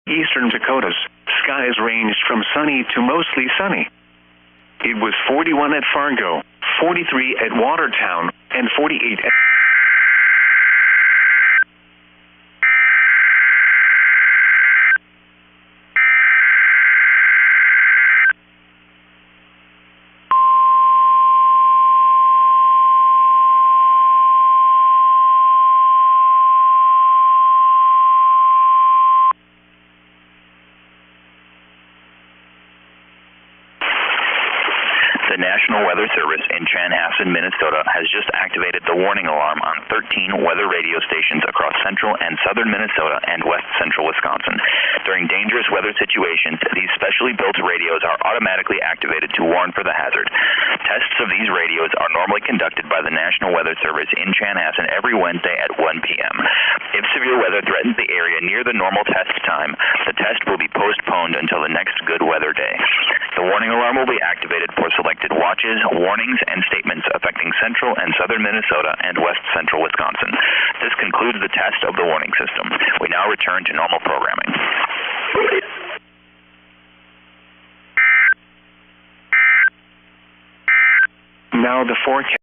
Eastern Dakotas, skies ranged from sunny to mostly sunny. It was 41 at Fargo, 43 at Watertown, and 48 at... The National Weather Service in Chanhassen, Minnesota has just activated the warning alarm on 13 weather radio stations across central and southern Minnesota and west central Wisconsin. During dangerous weather situations, these specially built radios are automatically activated to warn for the hazard. Tests of these radios are normally conducted by the National Weather Service in Chanhassen every Wednesday at 1 p.m. If severe weather threatens the area near the normal test time, the test will be postponed until the next good weather day. The warning alarm will be activated for selected watches, warnings, and statements affecting central and southern Minnesota and west central Wisconsin. This concludes the test of the warning system. We now return to normal programming. Now the forecast.